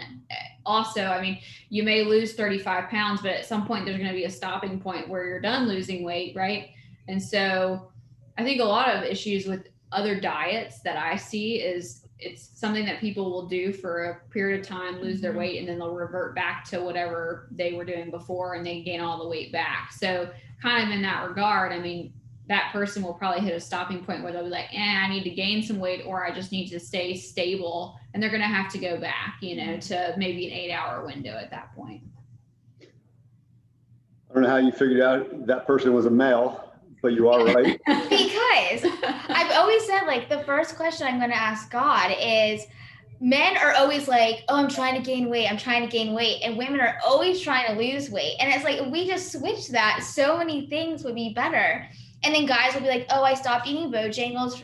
also, you may lose 35 pounds, but at some point there's going to be a stopping point where you're done losing weight, right? And so I think a lot of issues with other diets that I see is it's something that people will do for a period of time, lose their weight, and then they'll revert back to whatever they were doing before and they gain all the weight back. So kind of in that regard, that person will probably hit a stopping point where they'll be like, I need to gain some weight, or I just need to stay stable. And they're going to have to go back, to maybe an 8-hour window at that point. I don't know how you figured out that person was a male, but you are right. Because I've always said, like, the first question I'm going to ask God is, men are always like, I'm trying to gain weight. And women are always trying to lose weight. And it's like, if we just switch that, so many things would be better. And then guys will be like, I stopped eating Bojangles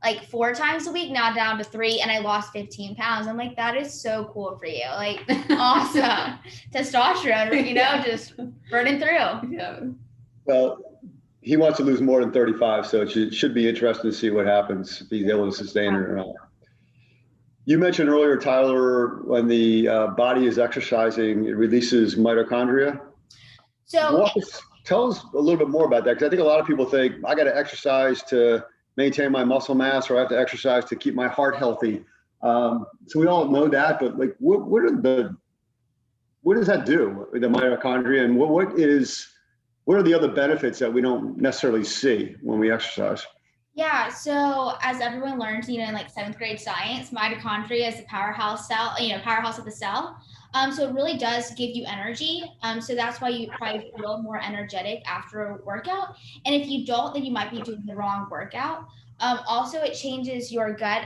like 4 times a week, now down to 3, and I lost 15 pounds. I'm like, that is so cool for you. Like, awesome. Testosterone, just burning through. Yeah. Well, he wants to lose more than 35, so it should be interesting to see what happens, if he's able to sustain it or not. You mentioned earlier, Tyler, when the body is exercising, it releases mitochondria. So Tell us a little bit more about that, because I think a lot of people think I got to exercise to maintain my muscle mass, or I have to exercise to keep my heart healthy. So we all know that, but like, what does that do, the mitochondria, and what are the other benefits that we don't necessarily see when we exercise? Yeah, so as everyone learns, in like 7th grade science, mitochondria is the powerhouse of the cell. So it really does give you energy. So that's why you probably feel more energetic after a workout. And if you don't, then you might be doing the wrong workout. Also, it changes your gut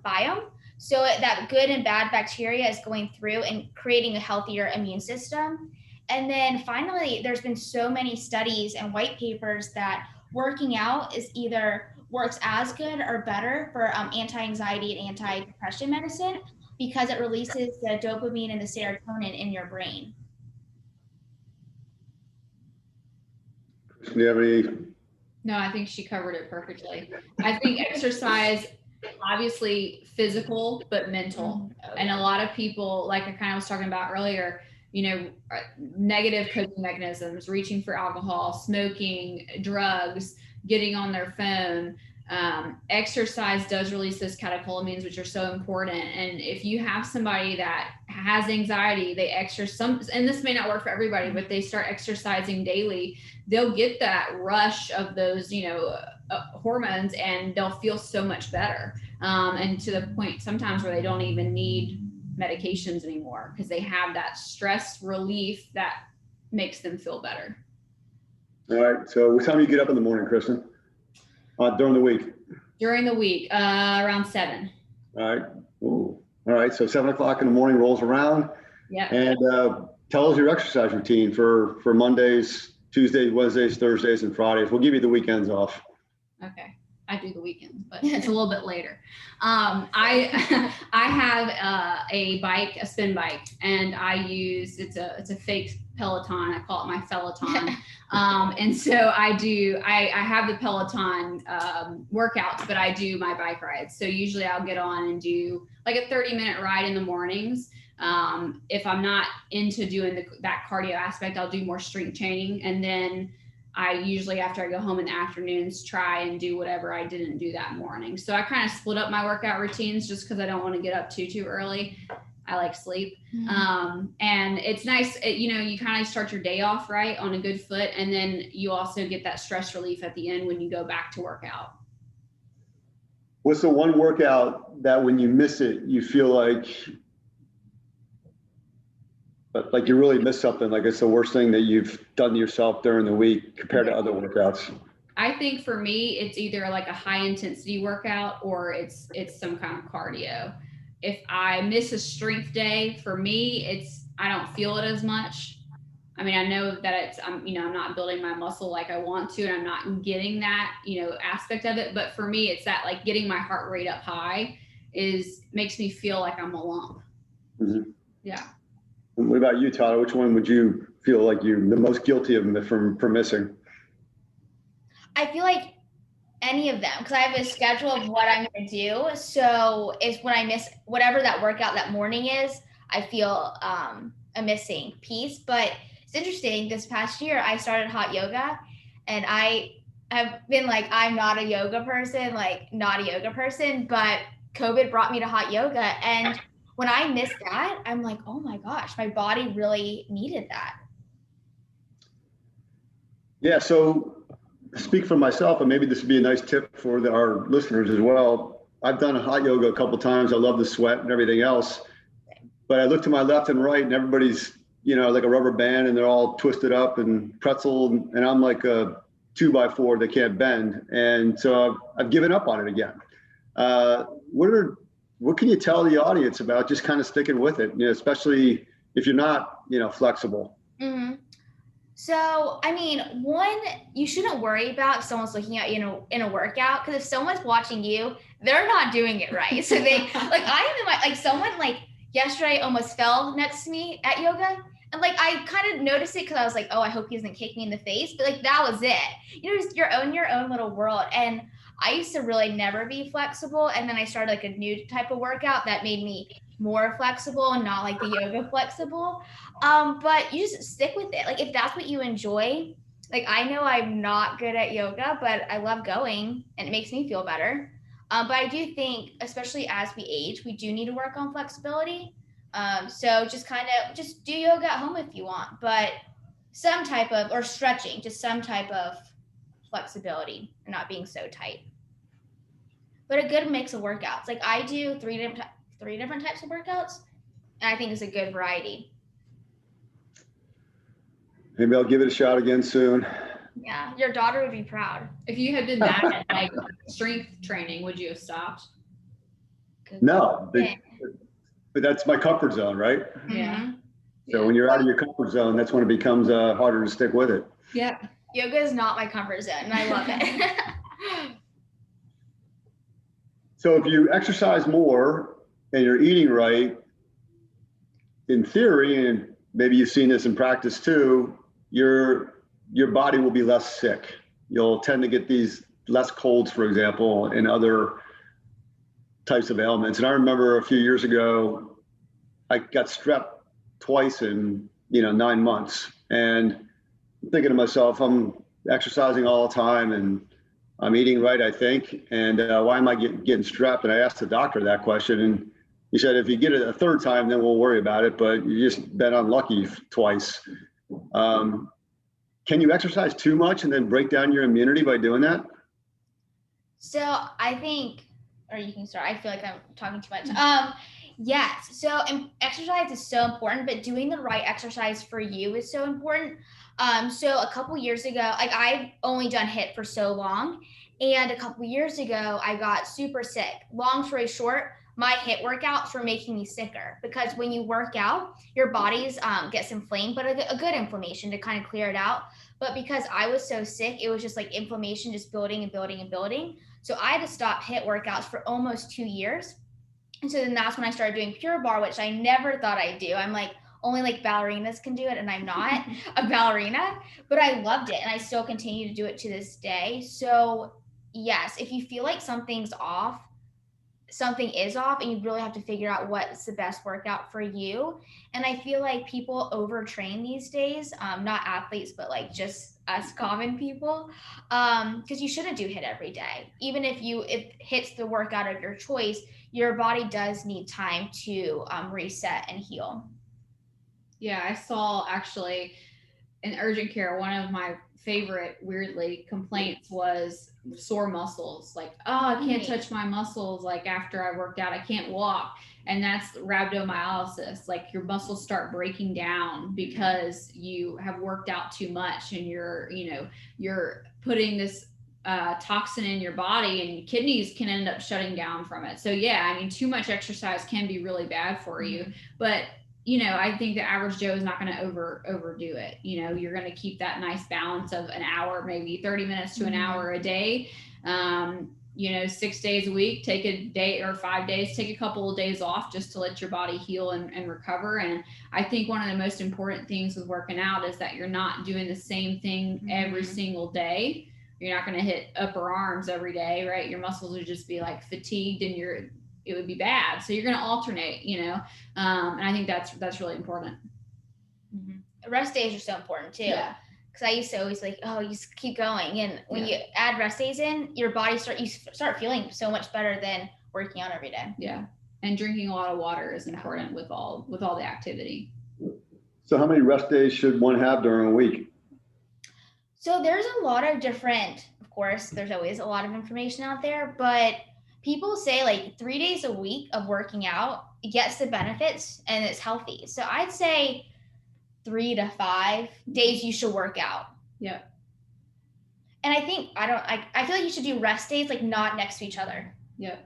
biome. So that good and bad bacteria is going through and creating a healthier immune system. And then finally, there's been so many studies and white papers that working out is either works as good or better for anti-anxiety and anti-depression medicine, because it releases the dopamine and the serotonin in your brain. Do you have any? No, I think she covered it perfectly. I think exercise, obviously physical, but mental. And a lot of people, like I kind of was talking about earlier, negative coping mechanisms, reaching for alcohol, smoking, drugs, getting on their phone. Exercise does release those catecholamines, which are so important. And if you have somebody that has anxiety, they exercise, and this may not work for everybody, but they start exercising daily, they'll get that rush of those, hormones, and they'll feel so much better. And to the point sometimes where they don't even need medications anymore because they have that stress relief that makes them feel better. All right. So what time do you get up in the morning, Kristen? During the week? During the week, around 7. All right. Ooh. All right. So 7 o'clock in the morning rolls around. Yeah. And tell us your exercise routine for Mondays, Tuesdays, Wednesdays, Thursdays, and Fridays. We'll give you the weekends off. Okay. I do the weekends, but it's a little bit later. I have a bike, a spin bike, and I use, it's a fake Peloton. I call it my Peloton. And so I have the Peloton workouts, but I do my bike rides. So usually I'll get on and do like a 30-minute ride in the mornings. If I'm not into doing that cardio aspect, I'll do more strength training. And then I usually, after I go home in the afternoons, try and do whatever I didn't do that morning. So I kind of split up my workout routines just because I don't want to get up too early. I like sleep. Mm-hmm. And it's nice, you kind of start your day off right on a good foot. And then you also get that stress relief at the end when you go back to work out. What's the one workout that when you miss it, you feel like you really missed something, like it's the worst thing that you've done to yourself during the week compared to other workouts? I think for me, it's either like a high intensity workout or it's some kind of cardio. If I miss a strength day, for me, I don't feel it as much. I mean, I know that I'm not building my muscle like I want to, and I'm not getting that, aspect of it. But for me, it's that like getting my heart rate up high makes me feel like I'm a lump. Mm-hmm. Yeah. What about you, Tyler? Which one would you feel like you're the most guilty of for missing? I feel like any of them, because I have a schedule of what I'm going to do. So it's when I miss whatever that workout that morning is, I feel a missing piece. But it's interesting. This past year, I started hot yoga, and I have been like, I'm not a yoga person, but COVID brought me to hot yoga. And when I missed that, I'm like, oh my gosh, my body really needed that. Yeah. So speak for myself, and maybe this would be a nice tip for our listeners as well. I've done hot yoga a couple of times. I love the sweat and everything else, but I look to my left and right, and everybody's, like a rubber band, and they're all twisted up and pretzel, and I'm like a 2x4 that can't bend. And so I've given up on it again. What can you tell the audience about just kind of sticking with it, especially if you're not, flexible? Mm-hmm. So, I mean, one, you shouldn't worry about if someone's looking at you in a workout, because if someone's watching you, they're not doing it right. So they, I am someone yesterday almost fell next to me at yoga. And I kind of noticed it because I was like, oh, I hope he doesn't kick me in the face. But that was it. Just your own little world. And I used to really never be flexible. And then I started a new type of workout that made me more flexible and not like the yoga flexible. But you just stick with it. If that's what you enjoy, I know I'm not good at yoga, but I love going and it makes me feel better. But I do think, especially as we age, we do need to work on flexibility. So just do yoga at home if you want, but some type of, or stretching, just some type of flexibility and not being so tight. But a good mix of workouts. I do three different types of workouts, and I think it's a good variety. Maybe I'll give it a shot again soon. Yeah, your daughter would be proud. If you had done that at strength training, would you have stopped? No, but that's my comfort zone, right? Yeah. So when you're out of your comfort zone, that's when it becomes harder to stick with it. Yeah. Yoga is not my comfort zone, and I love it. So if you exercise more and you're eating right, in theory, and maybe you've seen this in practice too, your body will be less sick. You'll tend to get these less colds, for example, and other types of ailments. And I remember a few years ago, I got strep twice in 9 months, and I'm thinking to myself, I'm exercising all the time and I'm eating right, I think. And why am I getting strapped? And I asked the doctor that question, and he said, if you get it a third time, then we'll worry about it. But you just been unlucky twice. Can you exercise too much and then break down your immunity by doing that? So I think, or you can start. I feel like I'm talking too much. Yes. So exercise is so important, but doing the right exercise for you is so important. So a couple years ago, like I've only done HIIT for so long, and a couple years ago, I got super sick. Long story short, my HIIT workouts were making me sicker because when you work out, your body's gets inflamed, but a good inflammation to kind of clear it out. But because I was so sick, it was just like inflammation just building and building and building. So I had to stop HIIT workouts for almost 2 years. And so then that's when I started doing Pure Barre, which I never thought I'd do. I'm like, only like ballerinas can do it, and I'm not a ballerina, but I loved it, and I still continue to do it to this day. So yes, if you feel like something is off, and you really have to figure out what's the best workout for you. And I feel like people overtrain these days, not athletes, but like just us common people, because you shouldn't do HIIT every day. Even if HIIT's the workout of your choice, your body does need time to reset and heal. Yeah, I saw actually in urgent care, one of my favorite, weirdly, complaints was sore muscles. Like, oh, I can't touch my muscles. Like after I worked out, I can't walk. And that's rhabdomyolysis. Like your muscles start breaking down because you have worked out too much, and you're putting this toxin in your body, and your kidneys can end up shutting down from it. So yeah, I mean, too much exercise can be really bad for you, but I think the average Joe is not going to overdo it. You're going to keep that nice balance of an hour, maybe 30 minutes to an hour a day. 6 days a week, take a day or 5 days, take a couple of days off just to let your body heal and recover. And I think one of the most important things with working out is that you're not doing the same thing every single day. You're not going to hit upper arms every day, right? Your muscles would just be like fatigued, and it would be bad. So you're going to alternate, and I think that's really important. Rest days are so important too. Yeah. Because I used to always like, oh, you just keep going. And when you add rest days in, your body start feeling so much better than working out every day. Yeah. And drinking a lot of water is important with all the activity. So how many rest days should one have during a week? So there's a lot of different, of course, there's always a lot of information out there, but people say like 3 days a week of working out gets the benefits and it's healthy. So I'd say 3 to 5 days you should work out. Yeah. And I think, I feel like you should do rest days, like not next to each other. Yeah.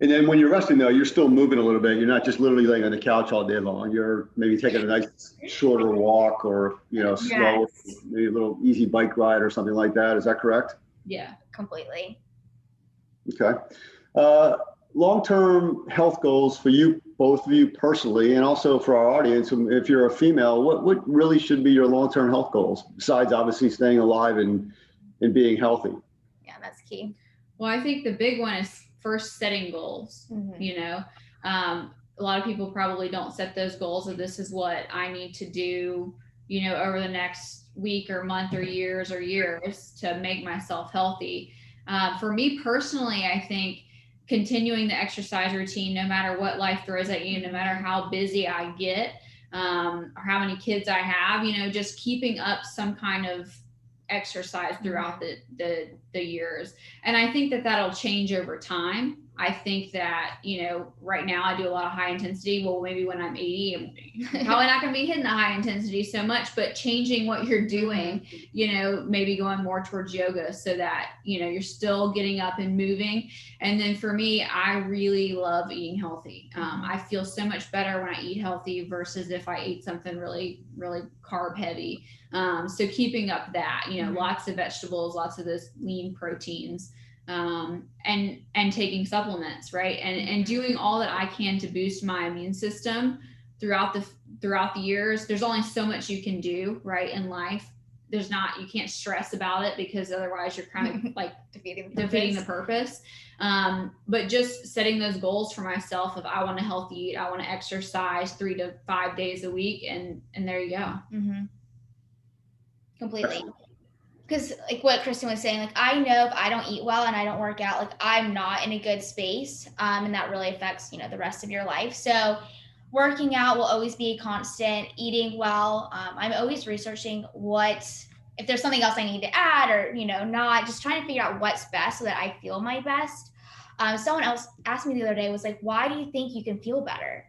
And then when you're resting though, you're still moving a little bit. You're not just literally laying on the couch all day long. You're maybe taking a nice shorter walk, or, slow, maybe a little easy bike ride or something like that. Is that correct? Yeah, completely. Okay. Long-term health goals for you, both of you personally, and also for our audience. If you're a female, what really should be your long-term health goals besides obviously staying alive and being healthy? Yeah, that's key. Well, I think the big one is first setting goals. A lot of people probably don't set those goals of this is what I need to do, over the next week or month or years to make myself healthy. For me personally, I think continuing the exercise routine, no matter what life throws at you, no matter how busy I get, or how many kids I have, just keeping up some kind of exercise throughout the years. And I think that'll change over time. I think that, right now I do a lot of high intensity. Well, maybe when I'm 80, I'm probably not going to be hitting the high intensity so much, but changing what you're doing, maybe going more towards yoga so that, you're still getting up and moving. And then for me, I really love eating healthy. I feel so much better when I eat healthy versus if I eat something really, really carb heavy. So keeping up that, lots of vegetables, lots of those lean proteins, and taking supplements, right? And doing all that I can to boost my immune system throughout the years. There's only so much you can do, right, in life. You can't stress about it because otherwise you're kind of like defeating the purpose. But just setting those goals for myself of I want to healthy eat, I want to exercise 3 to 5 days a week, and there you go. Completely. because like what Kristen was saying, like I know if I don't eat well and I don't work out, like I'm not in a good space, and that really affects the rest of your life. So working out will always be a constant. Eating well, I'm always researching if there's something else I need to add or not, just trying to figure out what's best so that I feel my best. Someone else asked me the other day, was like, why do you think you can feel better?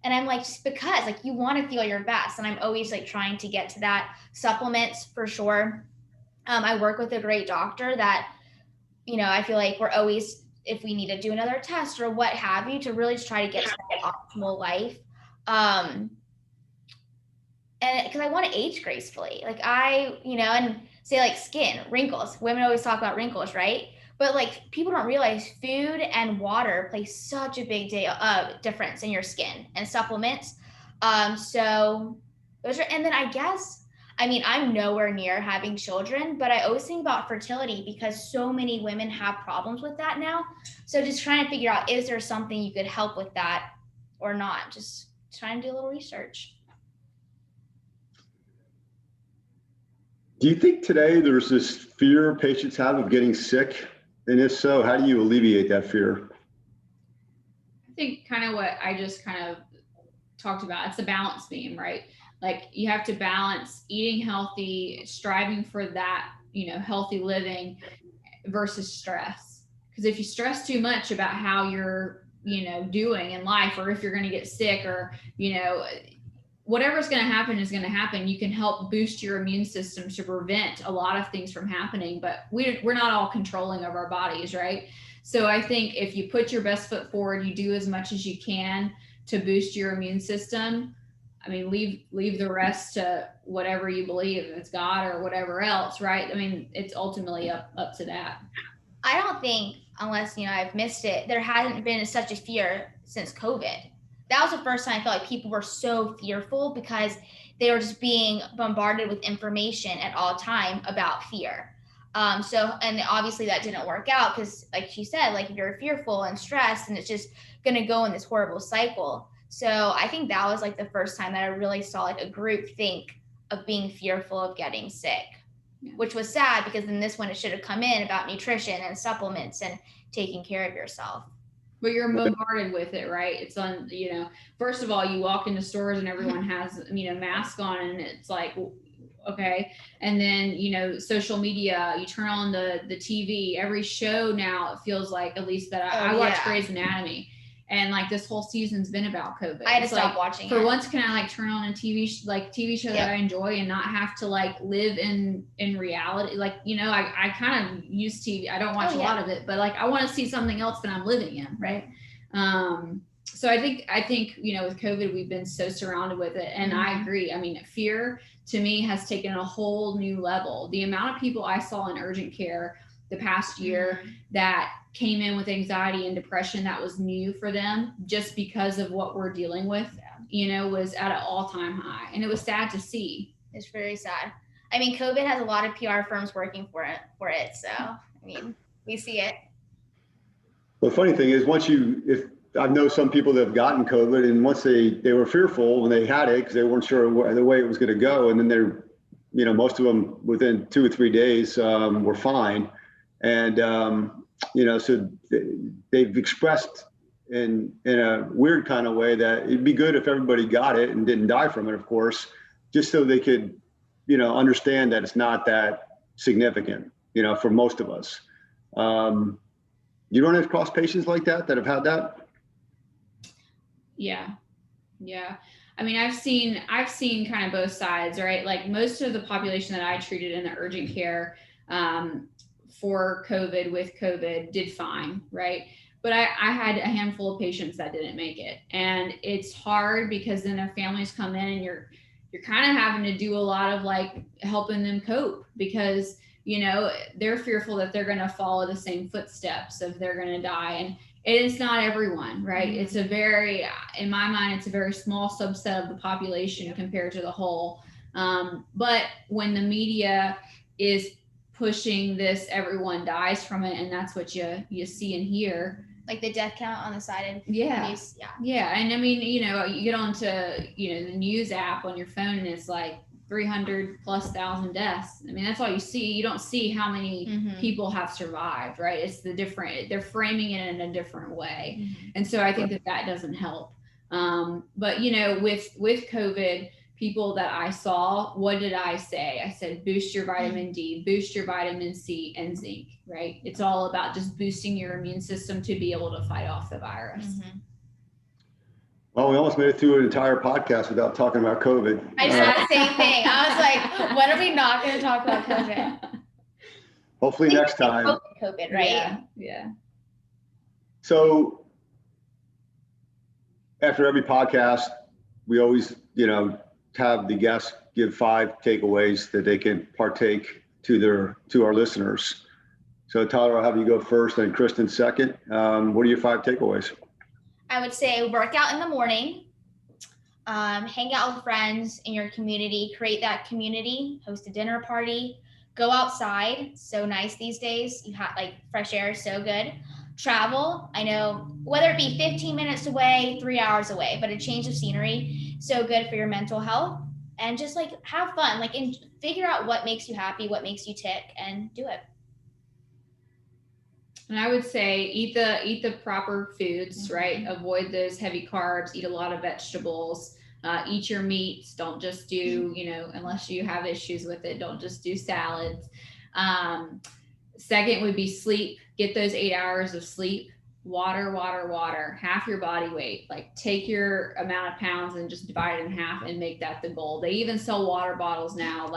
And I'm like, just because like you want to feel your best, and I'm always like trying to get to that. Supplements for sure. I work with a great doctor that, I feel like we're always, if we need to do another test or what have you, to really just try to get to that optimal life. And because I want to age gracefully, like and say like skin, wrinkles. Women always talk about wrinkles, right? But like people don't realize food and water play such a big difference in your skin, and supplements. So those are, and then I guess, I mean, I'm nowhere near having children, but I always think about fertility because so many women have problems with that now. So just trying to figure out, is there something you could help with that or not? Just trying to do a little research. Do you think today there's this fear patients have of getting sick? And if so, how do you alleviate that fear? I think kind of what I just kind of talked about, it's a balance beam, right? Like you have to balance eating healthy, striving for that, healthy living versus stress. Because if you stress too much about how you're, doing in life, or if you're going to get sick, or, whatever's going to happen is going to happen. You can help boost your immune system to prevent a lot of things from happening, but we're not all controlling of our bodies, right? So I think if you put your best foot forward, you do as much as you can to boost your immune system. I mean, leave the rest to whatever you believe, if it's God or whatever else, right? I mean, it's ultimately up to that. I don't think, unless I've missed it, there hasn't been such a fear since COVID. That was the first time I felt like people were so fearful because they were just being bombarded with information at all time about fear. And obviously that didn't work out because, like she said, like if you're fearful and stressed, and it's just going to go in this horrible cycle. So I think that was like the first time that I really saw like a group think of being fearful of getting sick, which was sad because in this one it should have come in about nutrition and supplements and taking care of yourself. But you're bombarded with it, right? It's on, first of all, you walk into stores and everyone has, mask on, and it's like, okay. And then, social media, you turn on the TV, every show now, it feels like, at least that I watch Grey's Anatomy. And like this whole season's been about COVID. I had to stop watching for once, can I like turn on a TV show that I enjoy and not have to like live in reality? Like, I kind of use TV. I don't watch a lot of it, but like I want to see something else that I'm living in, right? So I think with COVID, we've been so surrounded with it, and I agree. I mean, fear to me has taken a whole new level. The amount of people I saw in urgent care the past year that came in with anxiety and depression that was new for them just because of what we're dealing with, was at an all-time high. And it was sad to see. It's very sad. I mean, COVID has a lot of PR firms working for it. So, I mean, we see it. Well, the funny thing is, if I know some people that have gotten COVID, and once they were fearful when they had it because they weren't sure the way it was going to go. And then they're, most of them within 2 or 3 days were fine. And, so they've expressed in a weird kind of way that it'd be good if everybody got it and didn't die from it, of course, just so they could, understand that it's not that significant, for most of us. You run across patients like that have had that? Yeah. I mean, I've seen kind of both sides, right? Like most of the population that I treated in the urgent care, for COVID, with COVID, did fine, right? But I had a handful of patients that didn't make it. And it's hard because then their families come in and you're kind of having to do a lot of like helping them cope because, they're fearful that they're going to follow the same footsteps if they're going to die. And it's not everyone, right? It's in my mind, it's a very small subset of the population compared to the whole. But when the media is pushing this, everyone dies from it, and that's what you see and hear, like the death count on the side of news. And I mean, you get onto the news app on your phone, and it's like 300,000+ deaths. I mean, that's all you see. You don't see how many people have survived, right? It's they're framing it in a different way. And so I think that doesn't help. But with COVID, people that I saw, what did I say? I said, boost your vitamin D, boost your vitamin C and zinc, right? It's all about just boosting your immune system to be able to fight off the virus. Well, we almost made it through an entire podcast without talking about COVID. I said the same thing. I was like, when are we not going to talk about COVID? Hopefully next time. COVID, right? Yeah. So after every podcast, we always, have the guests give 5 takeaways that they can partake to our listeners. So Tyler, I'll have you go first and Kristen second. What are your 5 takeaways? I would say work out in the morning, hang out with friends in your community, create that community, host a dinner party, go outside. So nice these days. You have fresh air is so good. Travel. I know whether it be 15 minutes away, 3 hours away, but a change of scenery, so good for your mental health. And just have fun, and figure out what makes you happy, what makes you tick, and do it. And I would say eat the proper foods, right? Avoid those heavy carbs, eat a lot of vegetables, eat your meats. Don't just do, unless you have issues with it, don't just do salads. Second would be sleep. Get those 8 hours of sleep. Water, half your body weight. Take your amount of pounds and just divide it in half and make that the goal. They even sell water bottles now,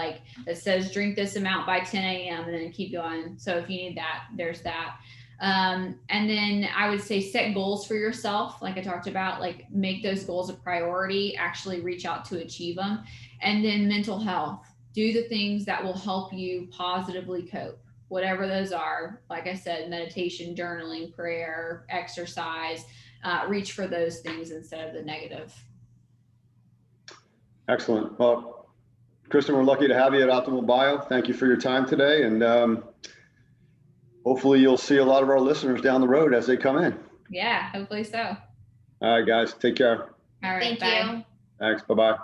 that says drink this amount by 10 a.m. and then keep going. So if you need that, there's that. And then I would say set goals for yourself. Like I talked about, make those goals a priority, actually reach out to achieve them. And then mental health, do the things that will help you positively cope, whatever those are. Like I said, meditation, journaling, prayer, exercise, reach for those things instead of the negative. Excellent. Well, Kristen, we're lucky to have you at Optimal Bio. Thank you for your time today. And, hopefully you'll see a lot of our listeners down the road as they come in. Yeah, hopefully so. All right, guys, take care. All right, Thank you. Thanks. Bye-bye.